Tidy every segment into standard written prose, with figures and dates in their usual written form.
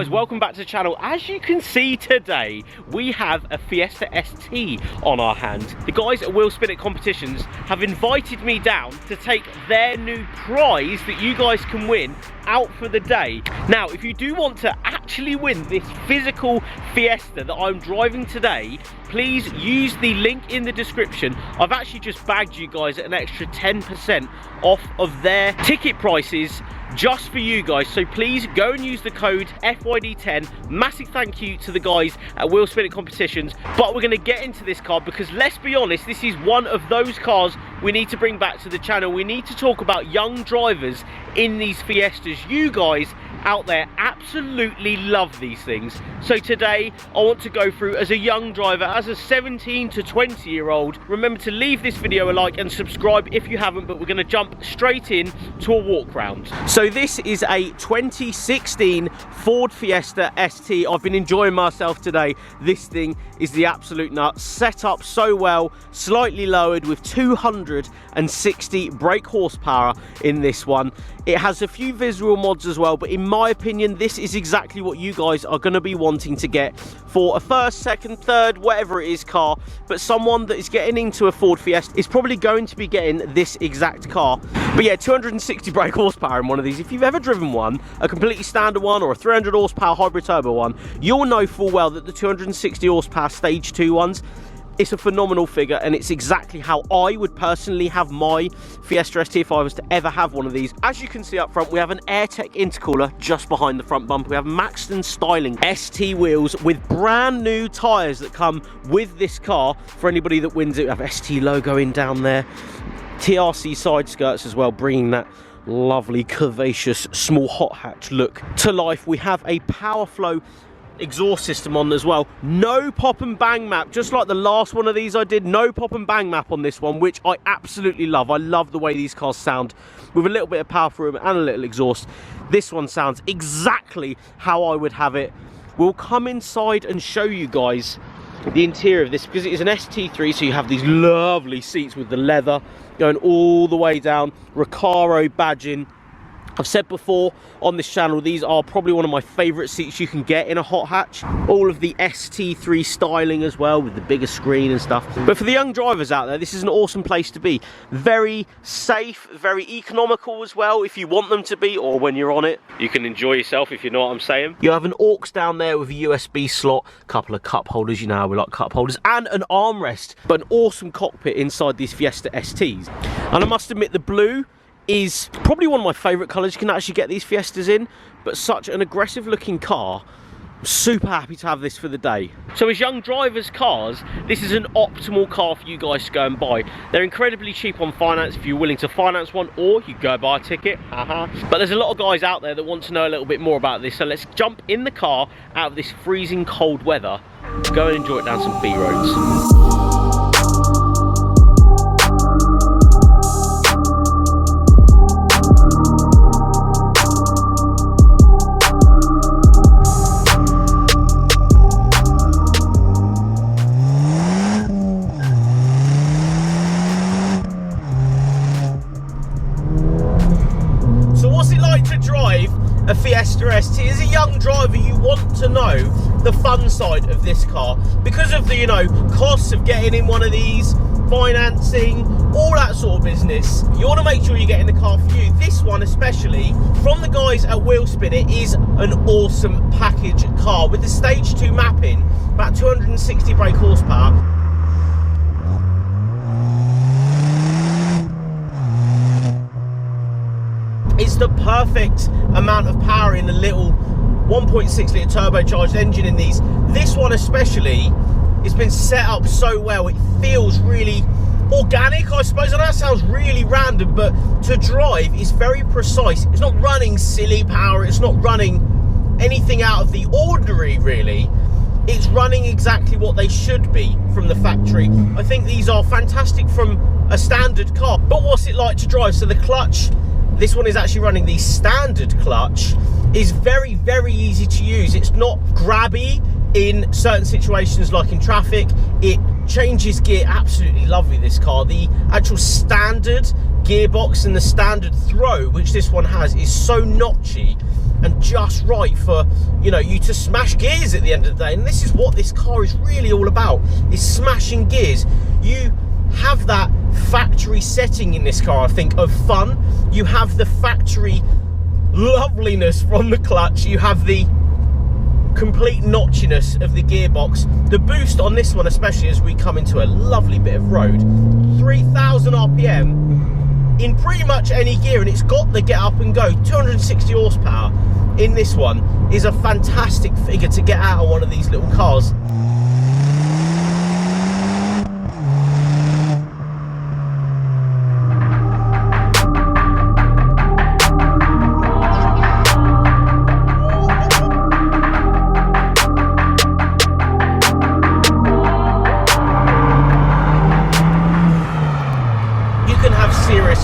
guys, welcome back to the channel. As you can see today, we have a Fiesta ST on our hands. The guys at Wheel Spin It Competitions have invited me down to take their new prize that you guys can win out for the day. Now, if you do want to actually win this physical Fiesta that I'm driving today, please use the link in the description. I've actually just bagged you guys an extra 10% off of their ticket prices just for you guys, so please go and use the code FYD10. Massive thank you to the guys at Wheel Spin It Competitions. But we're going to get into this car because, let's be honest, this is one of those cars we need to bring back to the channel. We need to talk about young drivers in these Fiestas. You guys out there absolutely love these things. So today I want to go through, as a young driver, as a 17 to 20 year old. Remember to leave this video a like and subscribe if you haven't, but we're going to jump straight in to a walk round. So this is a 2016 Ford Fiesta ST. I've been enjoying myself today. This thing is the absolute nut. Set up so well, slightly lowered with 260 brake horsepower in this one. It has a few visual mods as well, but in my opinion, this is exactly what you guys are going to be wanting to get for a first, second, third, whatever it is car. But someone that is getting into a Ford Fiesta is probably going to be getting this exact car. But yeah, 260 brake horsepower in one of these. If you've ever driven one, a completely standard one or a 300 horsepower hybrid turbo one, you'll know full well that the 260 horsepower stage 2 ones, it's a phenomenal figure, and it's exactly how I would personally have my Fiesta ST if I was to ever have one of these. As you can see up front, we have an AirTech intercooler just behind the front bumper. We have Maxton styling ST wheels with brand new tyres that come with this car for anybody that wins it. We have ST logo in down there. TRC side skirts as well, bringing that lovely curvaceous small hot hatch look to life. We have a PowerFlow exhaust system on as well. No pop and bang map, just like the last one of these I did. No pop and bang map on this one, which I absolutely love. I love the way these cars sound with a little bit of power through them and a little exhaust. This one sounds exactly how I would have it. We'll come inside and show you guys the interior of this, because it is an ST3, so you have these lovely seats with the leather going all the way down, Recaro badging. I've said before on this channel, these are probably one of my favourite seats you can get in a hot hatch. All of the ST3 styling as well, with the bigger screen and stuff. But for the young drivers out there, this is an awesome place to be. Very safe, very economical as well, if you want them to be, or when you're on it, you can enjoy yourself, if you know what I'm saying. You have an aux down there with a USB slot, a couple of cup holders, you know how we like cup holders, and an armrest. But an awesome cockpit inside these Fiesta STs. And I must admit, the blue is probably one of my favourite colours you can actually get these Fiestas in, but such an aggressive looking car. I'm super happy to have this for the day. So as young drivers' cars, this is an optimal car for you guys to go and buy. They're incredibly cheap on finance if you're willing to finance one, or you go buy a ticket. But there's a lot of guys out there that want to know a little bit more about this, so let's jump in the car out of this freezing cold weather, go and enjoy it down some B roads. A Fiesta ST. As a young driver, you want to know the fun side of this car because of the, you know, costs of getting in one of these, financing, all that sort of business. You want to make sure you're getting the car for you. This one, especially from the guys at Wheel Spin It, is an awesome package car with the stage 2 mapping, about 260 brake horsepower. It's the perfect amount of power in a little 1.6 litre turbocharged engine in these. This one especially, it's been set up so well, it feels really organic, I suppose. I know that sounds really random, but to drive is very precise. It's not running silly power, it's not running anything out of the ordinary really. It's running exactly what they should be from the factory. I think these are fantastic from a standard car. But what's it like to drive? So the clutch, this one is actually running the standard clutch, is very, very easy to use. It's not grabby in certain situations like in traffic. It changes gear absolutely lovely, this car. The actual standard gearbox and the standard throw, which this one has, is so notchy and just right for, you know, you to smash gears at the end of the day. And this is what this car is really all about, is smashing gears. You have that factory setting in this car, I think, of fun. You have the factory loveliness from the clutch. You have the complete notchiness of the gearbox. The boost on this one, especially as we come into a lovely bit of road, 3,000 RPM in pretty much any gear, and it's got the get up and go. 260 horsepower in this one is a fantastic figure to get out of one of these little cars.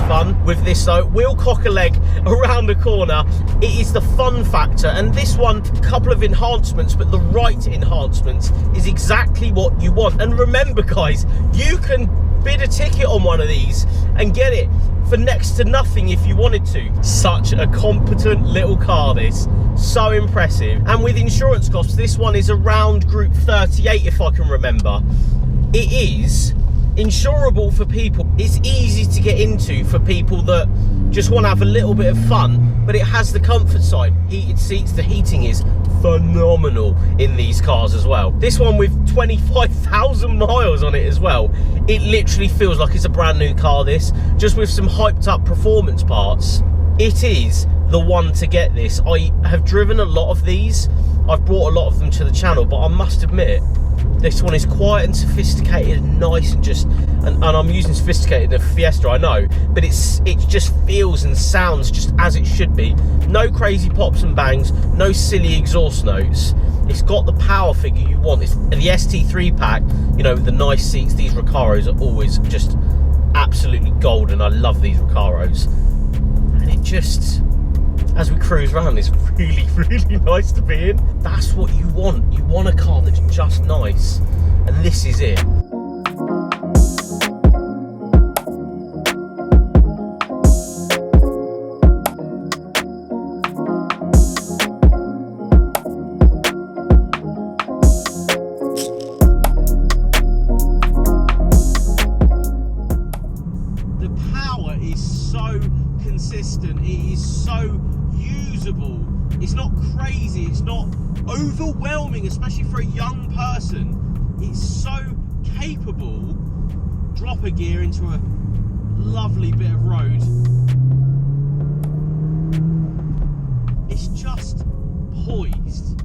Fun with this though. We'll cock a leg around the corner. It is the fun factor, and this one, a couple of enhancements, but the right enhancements is exactly what you want. And remember guys, you can bid a ticket on one of these and get it for next to nothing if you wanted to. Such a competent little car, this, so impressive. And with insurance costs, this one is around group 38 if I can remember. It is insurable for people. It's easy to get into for people that just want to have a little bit of fun, but it has the comfort side. Heated seats, the heating is phenomenal in these cars as well. This one with 25,000 miles on it as well, it literally feels like it's a brand new car, this, just with some hyped up performance parts. It is the one to get this. I have driven a lot of these, I've brought a lot of them to the channel, but I must admit, this one is quiet and sophisticated and nice, and just, and I'm using sophisticated in a Fiesta, I know, but it just feels and sounds just as it should be. No crazy pops and bangs, no silly exhaust notes. It's got the power figure you want. It's the ST3 pack, you know, with the nice seats. These Recaros are always just absolutely golden. I love these Recaros. And it just, as we cruise around, it's really, really nice to be in. That's what you want. You want a car that's just nice, and this is it. The power is so consistent. It is so usable. It's not crazy, it's not overwhelming, especially for a young person. It's so capable. Drop a gear into a lovely bit of road. It's just poised.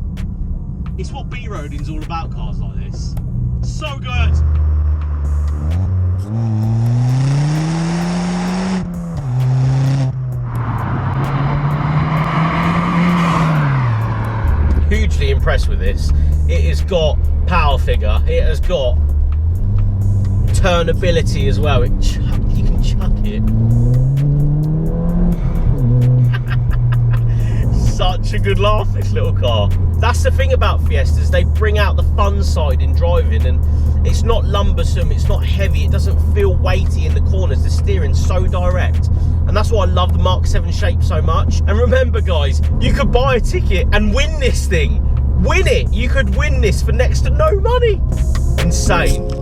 It's what B-roading's all about, cars like this. So good. Hugely impressed with this. It has got power figure, it has got turnability as well. You can chuck it. Such a good laugh, this little car. That's the thing about Fiestas, they bring out the fun side in driving, and it's not lumbersome, it's not heavy, it doesn't feel weighty in the corners. The steering's so direct, and that's why I love the Mark 7 shape so much. And remember guys, you could buy a ticket and win this thing. Win it! You could win this for next to no money. Insane.